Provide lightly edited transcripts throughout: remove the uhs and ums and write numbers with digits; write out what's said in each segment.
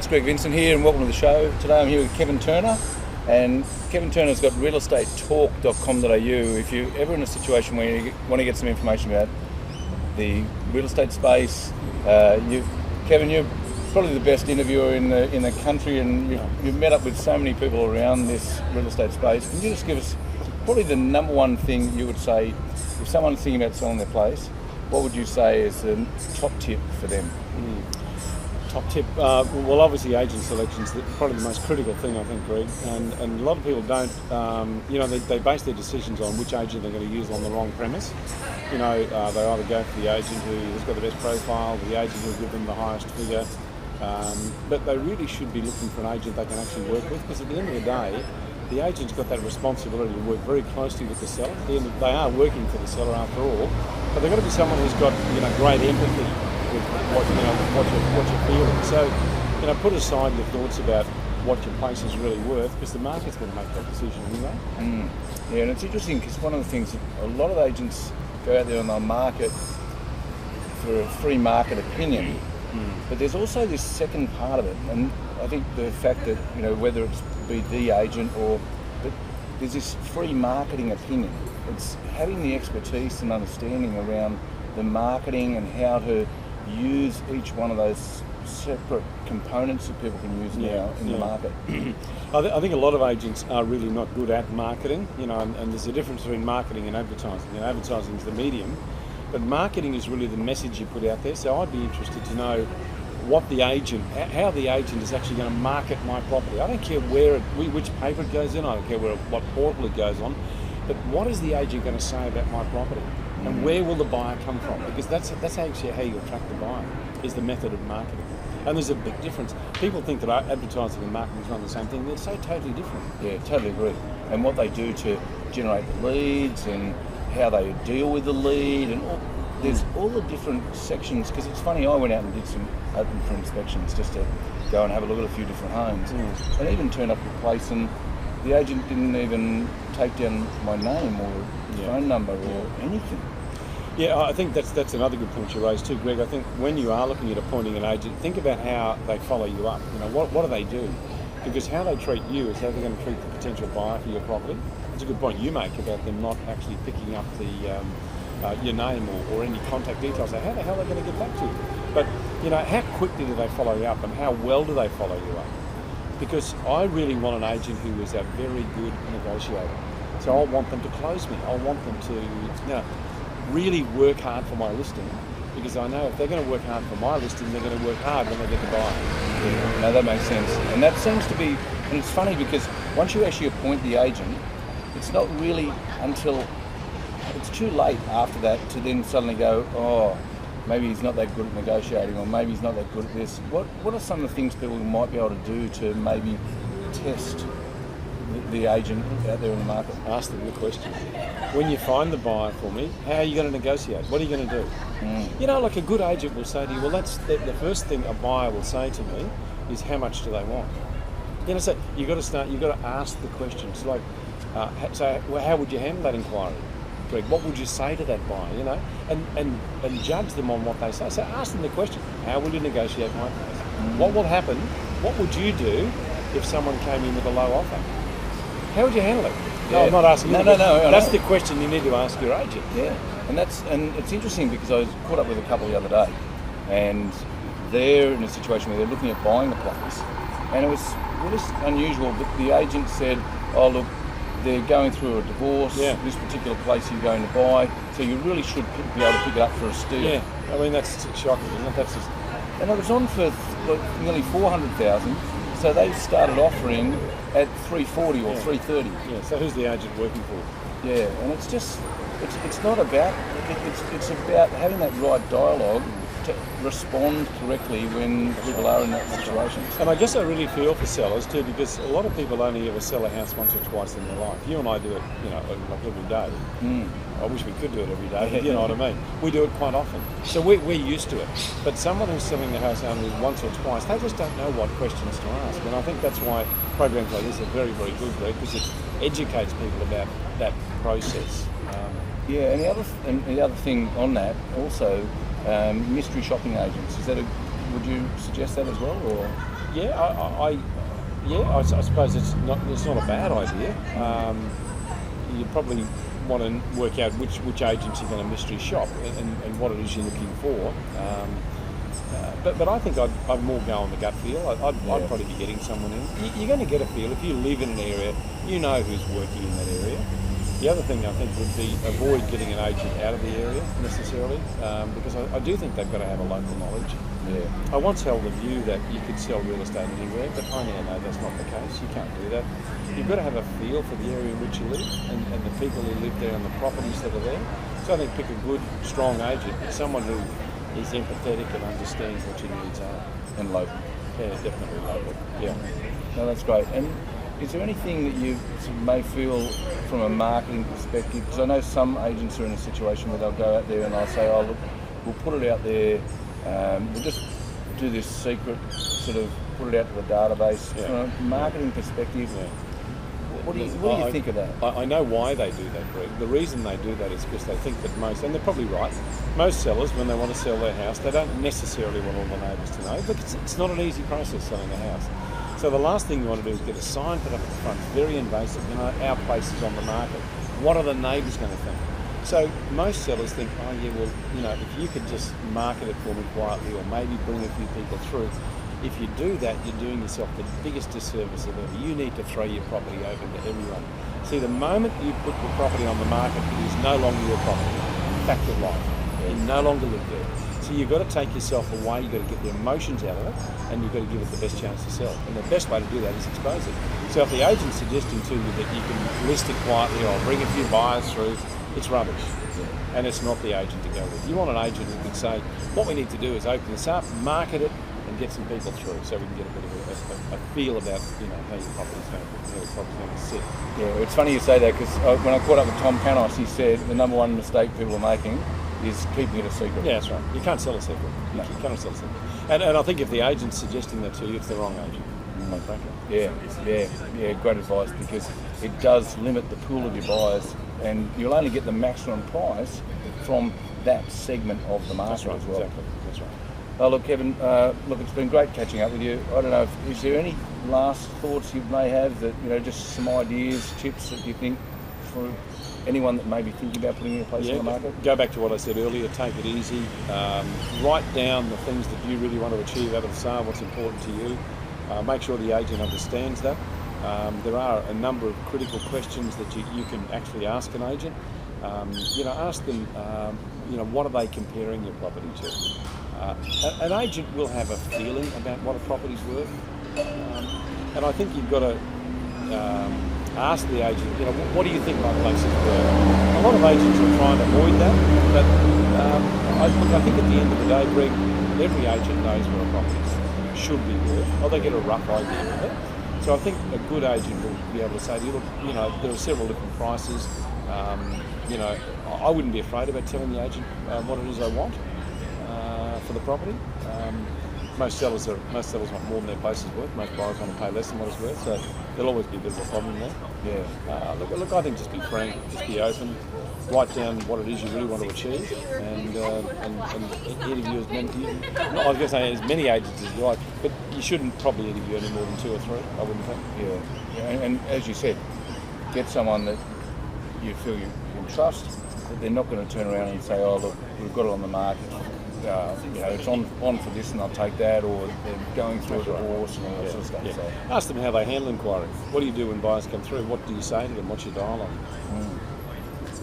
Greg Vincent here and welcome to the show. Today I'm here with Kevin Turner, and Kevin Turner's got realestatetalk.com.au. If you're ever in a situation where you want to get some information about the real estate space, Kevin, you're probably the best interviewer in the country, and you've met up with so many people around this real estate space. Can you just give us probably the number one thing you would say if someone's thinking about selling their place? What would you say is the top tip for them? Top tip, well, obviously agent selection is probably the most critical thing, I think, Greg, and a lot of people don't, they base their decisions on which agent they're going to use on the wrong premise. They either go for the agent who has got the best profile, the agent who will give them the highest figure, but they really should be looking for an agent they can actually work with, because at the end of the day, the agent's got that responsibility to work very closely with the seller. They are working for the seller after all, but they've got to be someone who's got great empathy with what you're feeling. So, put aside your thoughts about what your place is really worth, because the market's going to make that decision anyway. Yeah, and it's interesting because one of the things that a lot of agents go out there and they'll market for a free market opinion, but there's also this second part of it, and I think the fact that whether it's be the agent but there's this free marketing opinion. It's having the expertise and understanding around the marketing and how to use each one of those separate components that people can use now in the market. I think a lot of agents are really not good at marketing, and there's a difference between marketing and advertising. Advertising is the medium, but marketing is really the message you put out there. So I'd be interested to know how the agent is actually going to market my property. I don't care which paper it goes in, I don't care what portal it goes on, but what is the agent going to say about my property? And where will the buyer come from? Because that's actually how you attract the buyer, is the method of marketing. And there's a big difference. People think that advertising and marketing is one and the same thing. They're so totally different. Yeah, totally agree. And what they do to generate the leads and how they deal with the lead and there's all the different sections. Because it's funny, I went out and did some open for inspections just to go and have a look at a few different homes. And even turned up at a place and the agent didn't even take down my name or phone number or anything. Yeah, I think that's another good point you raised too, Greg. I think when you are looking at appointing an agent, think about how they follow you up. What do they do? Because how they treat you is how they're going to treat the potential buyer for your property. It's a good point you make about them not actually picking up your name or any contact details. So how the hell are they going to get back to you? But how quickly do they follow you up, and how well do they follow you up? Because I really want an agent who is a very good negotiator. So I want them to close me. I want them to really work hard for my listing, because I know if they're going to work hard for my listing, they're going to work hard when they get the buyer. Yeah, no, that makes sense. And that seems to be, and it's funny because once you actually appoint the agent, it's not really until it's too late after that to then suddenly go, oh, maybe he's not that good at negotiating, or maybe he's not that good at this. What are some of the things people might be able to do to maybe test the agent out there in the market? Ask them the question. When you find the buyer for me, how are you going to negotiate? What are you going to do? Like a good agent will say to you, well, that's the first thing a buyer will say to me is how much do they want? So you've got to ask the questions. Like, how would you handle that inquiry? Greg, what would you say to that buyer, and judge them on what they say. So ask them the question, how will you negotiate my price? What will happen? What would you do if someone came in with a low offer? How would you handle it? No, I'm not asking you. No. That's the question you need to ask your agent. Yeah, and it's interesting because I was caught up with a couple the other day, and they're in a situation where they're looking at buying the place, and it was really unusual. But the agent said, "Oh, look, they're going through a divorce. This particular place you're going to buy, so you really should be able to pick it up for a steal." Yeah, I mean that's shocking, isn't it? That's just... And it was on for nearly 400,000. So they started offering at 340 or 330. Yeah. So who's the agent working for? Yeah, and it's just it's not about it's about having that right dialogue to respond correctly when people are in that situation. And I guess I really feel for sellers too, because a lot of people only ever sell a house once or twice in their life. You and I do it, like every day. I wish we could do it every day, but you know what I mean. We do it quite often. So we're used to it. But someone who's selling the house only once or twice, they just don't know what questions to ask. And I think that's why programs like this are very, very good, Greg, because it educates people about that process. Yeah, and the other thing on that also, mystery shopping agents. Would you suggest that as well, or? I suppose it's not a bad idea. You probably want to work out which agents you're going to mystery shop and what it is you're looking for. But I think I'd more go on the gut feel. I'd probably be getting someone in. You're going to get a feel if you live in an area. You know who's working in that area. The other thing I think would be avoid getting an agent out of the area necessarily, because I do think they've got to have a local knowledge. Yeah. I once held the view that you could sell real estate anywhere, but I now know that's not the case. You can't do that. You've got to have a feel for the area in which you live and the people who live there and the properties that are there. So I think pick a good, strong agent, someone who is empathetic and understands what your needs are. And local. Yeah, definitely local. Yeah. No, that's great. And is there anything that you sort of may feel from a marketing perspective? Because I know some agents are in a situation where they'll go out there and they'll say, oh, look, we'll put it out there, we'll just do this secret, sort of put it out to the database. Yeah. From a marketing perspective, what do you think of that? I know why they do that, Greg. The reason they do that is because they think that most, and they're probably right, most sellers, when they want to sell their house, they don't necessarily want all the neighbours to know. Look, it's not an easy process selling a house. So the last thing you want to do is get a sign put up at the front, very invasive, our place is on the market. What are the neighbours going to think? So most sellers think, oh yeah, well, if you could just market it for me quietly or maybe bring a few people through. If you do that, you're doing yourself the biggest disservice of ever. You need to throw your property open to everyone. See, the moment you put your property on the market, it is no longer your property. Fact of life. You no longer live there. So you've got to take yourself away, you've got to get the emotions out of it, and you've got to give it the best chance to sell. And the best way to do that is expose it. So if the agent's suggesting to you that you can list it quietly or bring a few buyers through, it's rubbish. And it's not the agent to go with. You want an agent who can say, what we need to do is open this up, market it, and get some people through so we can get a bit of a feel about, how your property's going to sit. Yeah, it's funny you say that because when I caught up with Tom Panos, he said the number one mistake people are making is keeping it a secret. Yeah, that's right. You can't sell a secret. No. You cannot sell a secret. And I think if the agent's suggesting that to you, it's the wrong agent. Quite frankly. Yeah, great advice, because it does limit the pool of your buyers and you'll only get the maximum price from that segment of the market. That's right, as well. Exactly. That's right. Oh, look, Kevin, it's been great catching up with you. I don't know, is there any last thoughts you may have that, just some ideas, tips that you think for anyone that may be thinking about putting your place on the market? Go back to what I said earlier, take it easy. Write down the things that you really want to achieve out of the sale, what's important to you. Make sure the agent understands that. There are a number of critical questions that you can actually ask an agent. Ask them, what are they comparing your property to? An agent will have a feeling about what a property's worth, and I think you've got to ask the agent, what do you think my place is worth? A lot of agents are trying to avoid that, but I think at the end of the day, Greg, every agent knows what a property should be worth, or they get a rough idea of it. So I think a good agent will be able to say to you, look, there are several different prices. I wouldn't be afraid about telling the agent what it is I want for the property. Most sellers want more than their place is worth. Most buyers want to pay less than what it's worth. So there'll always be a bit of a problem there. Yeah. Look, I think just be frank, just be open, write down what it is you really want to achieve, and interview as many. I was going to say as many agents as you like, but you shouldn't probably interview any more than 2 or 3. I wouldn't think. Yeah. And as you said, get someone that you feel you can trust. That they're not going to turn around and say, oh look, we've got it on the market. It's on for this and I'll take that, or they're going through a divorce and all that sort of stuff. Yeah. So. Ask them how they handle inquiries. What do you do when buyers come through? What do you say to them? What's your dialogue?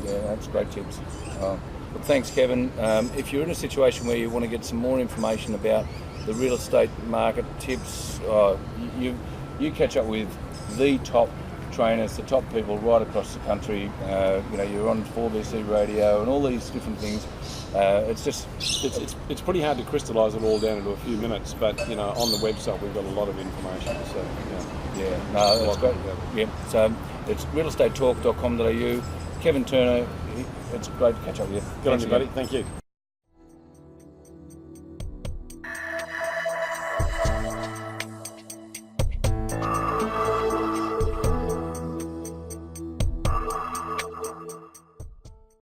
Yeah, that's great tips. Well, thanks, Kevin. If you're in a situation where you want to get some more information about the real estate market tips, you catch up with the top trainers, the top people right across the country. You're on 4BC radio and all these different things. It's pretty hard to crystallise it all down into a few minutes, but on the website we've got a lot of information. So that's great. Yeah, so it's realestatetalk.com.au. Kevin Turner, it's great to catch up with you. Good on you, buddy. Thank you.